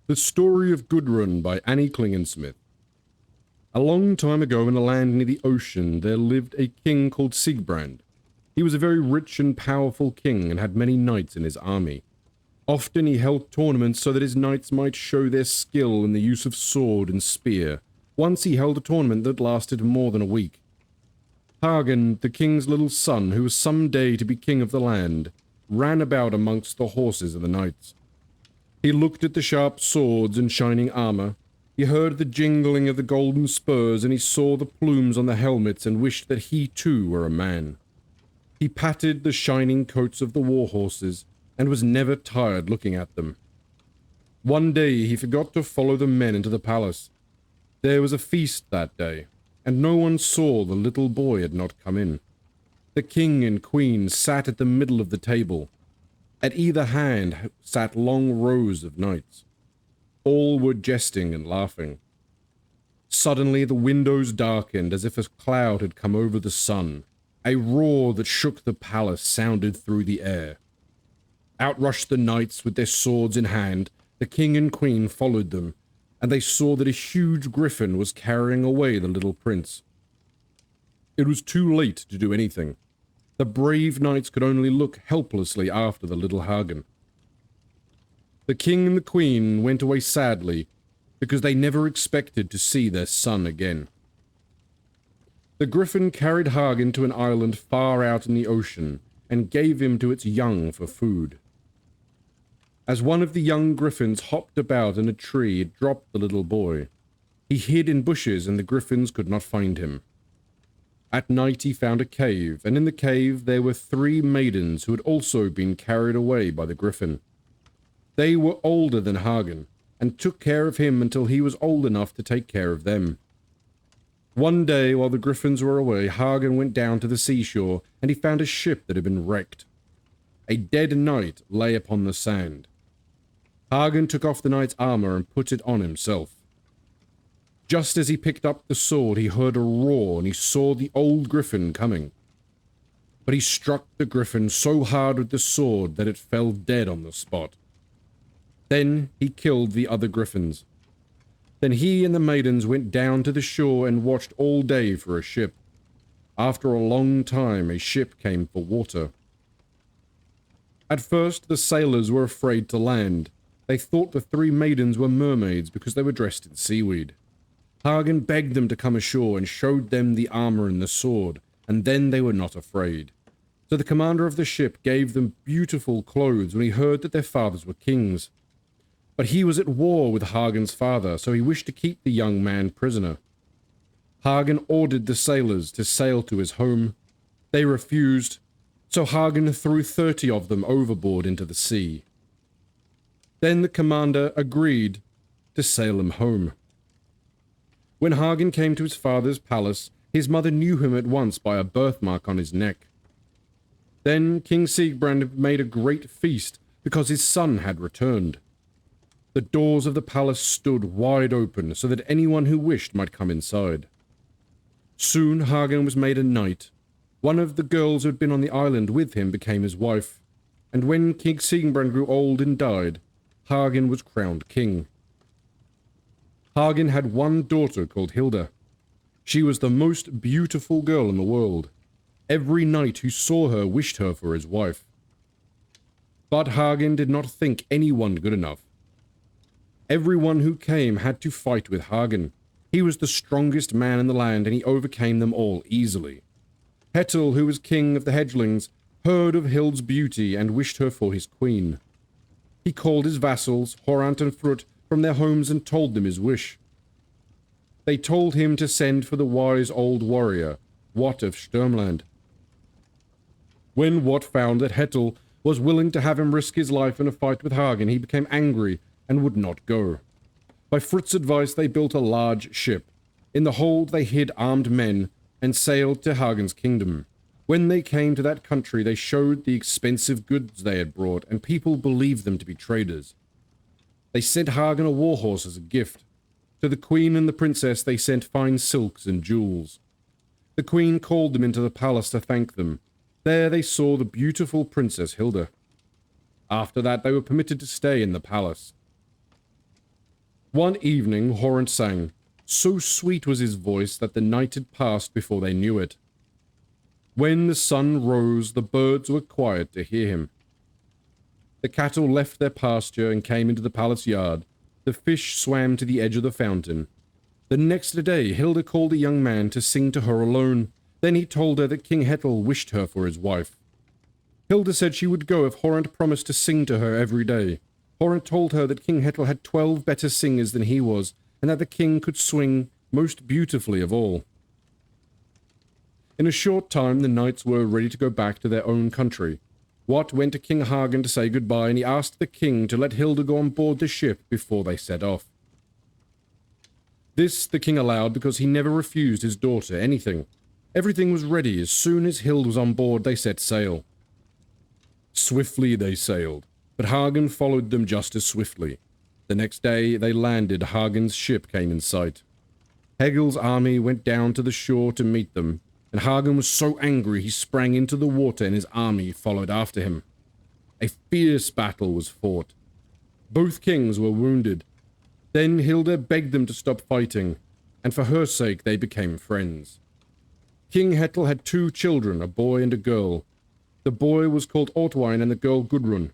The Story of Gudrun by Klingensmith. A long time ago in a land near the ocean there lived a king called Sigurd. He was a very rich and powerful king and had many knights in his army. Often he held tournaments so that his knights might show their skill in the use of sword and spear. Once he held a tournament that lasted more than a week. Hagen, the king's little son, who was some day to be king of the land, ran about amongst the horses of the knights. He looked at the sharp swords and shining armor. He heard the jingling of the golden spurs, and he saw the plumes on the helmets and wished that he too were a man. He patted the shining coats of the war horses and was never tired looking at them. One day he forgot to follow the men into the palace. There was a feast that day, and no one saw the little boy had not come in. The king and queen sat at the middle of the table. At either hand sat long rows of knights. All were jesting and laughing. Suddenly the windows darkened as if a cloud had come over the sun. A roar that shook the palace sounded through the air. Out rushed the knights with their swords in hand. The king and queen followed them, and they saw that a huge griffin was carrying away the little prince. It was too late to do anything. The brave knights could only look helplessly after the little Hagen. The king and the queen went away sadly, because they never expected to see their son again. The griffin carried Hagen to an island far out in the ocean, and gave him to its young for food. As one of the young griffins hopped about in a tree, it dropped the little boy. He hid in bushes, and the griffins could not find him. At night he found a cave, and in the cave there were 3 maidens who had also been carried away by the griffin. They were older than Hagen, and took care of him until he was old enough to take care of them. One day, while the griffins were away, Hagen went down to the seashore, and he found a ship that had been wrecked. A dead knight lay upon the sand. Hagen took off the knight's armor and put it on himself. Just as he picked up the sword, he heard a roar, and he saw the old griffin coming. But he struck the griffin so hard with the sword that it fell dead on the spot. Then he killed the other griffins. Then he and the maidens went down to the shore and watched all day for a ship. After a long time, a ship came for water. At first, the sailors were afraid to land. They thought the 3 maidens were mermaids because they were dressed in seaweed. Hagen begged them to come ashore and showed them the armor and the sword, and then they were not afraid. So the commander of the ship gave them beautiful clothes when he heard that their fathers were kings. But he was at war with Hagen's father, so he wished to keep the young man prisoner. Hagen ordered the sailors to sail to his home. They refused, so Hagen threw 30 of them overboard into the sea. Then the commander agreed to sail him home. When Hagen came to his father's palace, his mother knew him at once by a birthmark on his neck. Then King Sigurd made a great feast because his son had returned. The doors of the palace stood wide open so that anyone who wished might come inside. Soon Hagen was made a knight. One of the girls who had been on the island with him became his wife, and when King Sigurd grew old and died, Hagen was crowned king. Hagen had one daughter called Hilda. She was the most beautiful girl in the world. Every knight who saw her wished her for his wife. But Hagen did not think anyone good enough. Everyone who came had to fight with Hagen. He was the strongest man in the land, and he overcame them all easily. Hetel, who was king of the Hedgelings, heard of Hild's beauty and wished her for his queen. He called his vassals, Horant and Frut, from their homes and told them his wish. They told him to send for the wise old warrior, Wat of Sturmland. When Wat found that Hetel was willing to have him risk his life in a fight with Hagen, he became angry and would not go. By Frut's advice, they built a large ship. In the hold, they hid armed men and sailed to Hagen's kingdom. When they came to that country, they showed the expensive goods they had brought, and people believed them to be traders. They sent Hagen a war horse as a gift. To the queen and the princess, they sent fine silks and jewels. The queen called them into the palace to thank them. There they saw the beautiful Princess Hilda. After that, they were permitted to stay in the palace. One evening Horrent sang. So sweet was his voice that the night had passed before they knew it. When the sun rose, the birds were quiet to hear him. The cattle left their pasture and came into the palace yard. The fish swam to the edge of the fountain. The next day Hilda called a young man to sing to her alone. Then he told her that King Hettel wished her for his wife. Hilda said she would go if Horrent promised to sing to her every day. Horrent told her that King Hettel had 12 better singers than he was, and that the king could swing most beautifully of all. In a short time the knights were ready to go back to their own country. Wat went to King Hagen to say goodbye, and he asked the king to let Hilda go on board the ship before they set off. This the king allowed because he never refused his daughter anything. Everything was ready. As soon as Hilda was on board, they set sail. Swiftly they sailed, but Hagen followed them just as swiftly. The next day they landed. Hagen's ship came in sight. Hegel's army went down to the shore to meet them, and Hagen was so angry he sprang into the water and his army followed after him. A fierce battle was fought. Both kings were wounded. Then Hilda begged them to stop fighting, and for her sake they became friends. King Hettel had 2 children, a boy and a girl. The boy was called Ortwein and the girl Gudrun.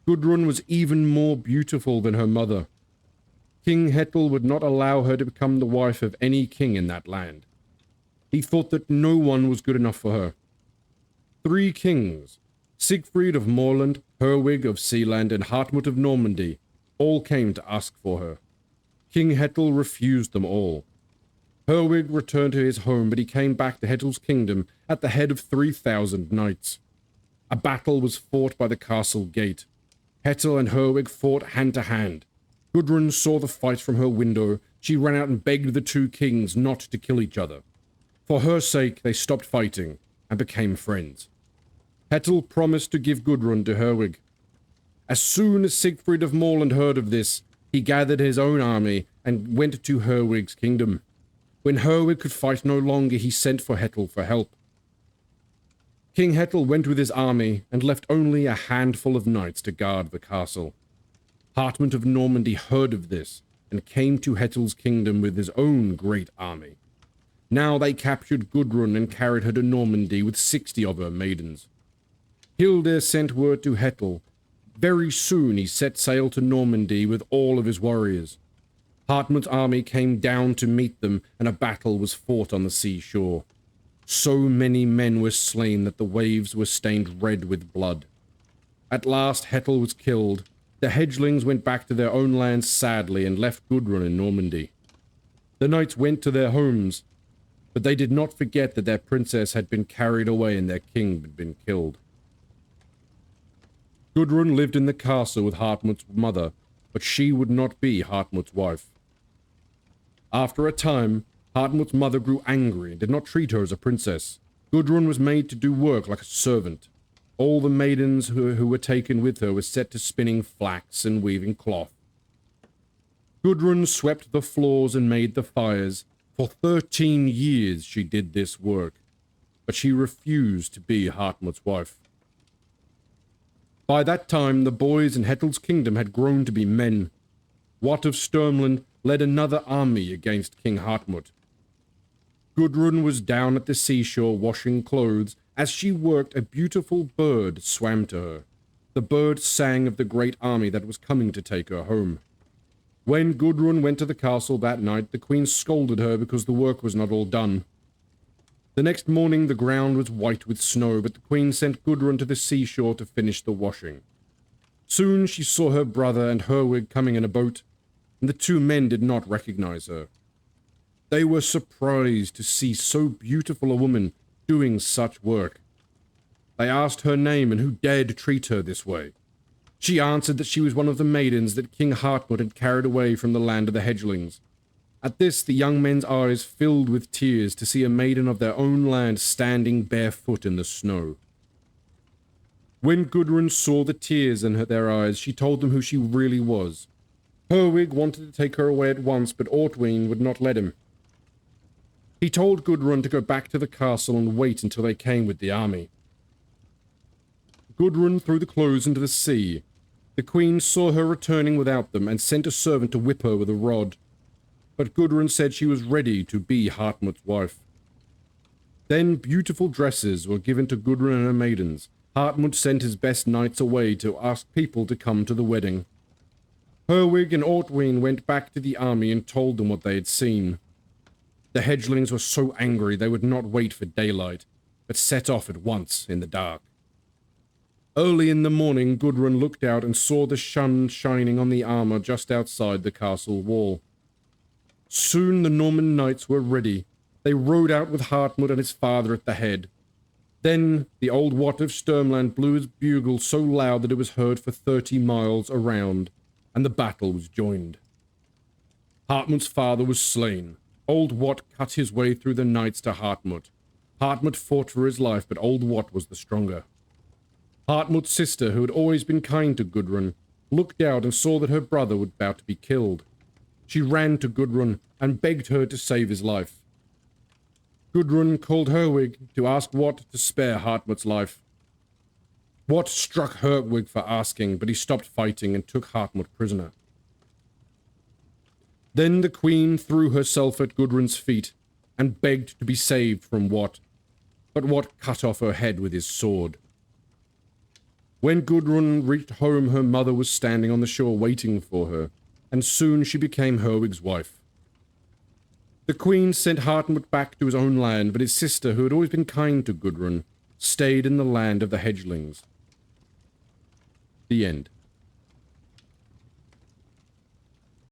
Gudrun was even more beautiful than her mother. King Hettel would not allow her to become the wife of any king in that land. He thought that no one was good enough for her. 3 kings, Siegfried of Moorland, Herwig of Sealand, and Hartmut of Normandy, all came to ask for her. King Hettel refused them all. Herwig returned to his home, but he came back to Hettel's kingdom at the head of 3,000 knights. A battle was fought by the castle gate. Hettel and Herwig fought hand to hand. Gudrun saw the fight from her window. She ran out and begged the 2 kings not to kill each other. For her sake, they stopped fighting and became friends. Hettel promised to give Gudrun to Herwig. As soon as Siegfried of Moorland heard of this, he gathered his own army and went to Herwig's kingdom. When Herwig could fight no longer, he sent for Hettel for help. King Hettel went with his army and left only a handful of knights to guard the castle. Hartmut of Normandy heard of this and came to Hettel's kingdom with his own great army. Now they captured Gudrun and carried her to Normandy with 60 of her maidens. Hilda sent word to Hettel. Very soon he set sail to Normandy with all of his warriors. Hartmut's army came down to meet them, and a battle was fought on the seashore. So many men were slain that the waves were stained red with blood. At last Hettel was killed. The Hedgelings went back to their own lands sadly and left Gudrun in Normandy. The knights went to their homes, but they did not forget that their princess had been carried away and their king had been killed. Gudrun lived in the castle with Hartmut's mother, but she would not be Hartmut's wife. After a time, Hartmut's mother grew angry and did not treat her as a princess. Gudrun was made to do work like a servant. All the maidens who were taken with her were set to spinning flax and weaving cloth. Gudrun swept the floors and made the fires. For 13 years she did this work, but she refused to be Hartmut's wife. By that time, the boys in Hettel's kingdom had grown to be men. Wat of Sturmland led another army against King Hartmut. Gudrun was down at the seashore washing clothes. As she worked, a beautiful bird swam to her. The bird sang of the great army that was coming to take her home. When Gudrun went to the castle that night, the queen scolded her because the work was not all done. The next morning the ground was white with snow, but the queen sent Gudrun to the seashore to finish the washing. Soon she saw her brother and Herwig coming in a boat, and the 2 men did not recognize her. They were surprised to see so beautiful a woman doing such work. They asked her name and who dared to treat her this way. She answered that she was one of the maidens that King Hartmut had carried away from the land of the Hedgelings. At this, the young men's eyes filled with tears to see a maiden of their own land standing barefoot in the snow. When Gudrun saw the tears in their eyes, she told them who she really was. Herwig wanted to take her away at once, but Ortwein would not let him. He told Gudrun to go back to the castle and wait until they came with the army. Gudrun threw the clothes into the sea. The queen saw her returning without them and sent a servant to whip her with a rod. But Gudrun said she was ready to be Hartmut's wife. Then beautiful dresses were given to Gudrun and her maidens. Hartmut sent his best knights away to ask people to come to the wedding. Herwig and Ortwin went back to the army and told them what they had seen. The hedgelings were so angry they would not wait for daylight, but set off at once in the dark. Early in the morning, Gudrun looked out and saw the sun shining on the armor just outside the castle wall. Soon the Norman knights were ready. They rode out with Hartmut and his father at the head. Then the old Wat of Sturmland blew his bugle so loud that it was heard for 30 miles around, and the battle was joined. Hartmut's father was slain. Old Wat cut his way through the knights to Hartmut. Hartmut fought for his life, but old Wat was the stronger. Hartmut's sister, who had always been kind to Gudrun, looked out and saw that her brother was about to be killed. She ran to Gudrun and begged her to save his life. Gudrun called Herwig to ask Wat to spare Hartmut's life. Wat struck Herwig for asking, but he stopped fighting and took Hartmut prisoner. Then the queen threw herself at Gudrun's feet and begged to be saved from Wat, but Wat cut off her head with his sword. When Gudrun reached home, her mother was standing on the shore waiting for her, and soon she became Herwig's wife. The queen sent Hartmut back to his own land, but his sister, who had always been kind to Gudrun, stayed in the land of the hedgelings. The end.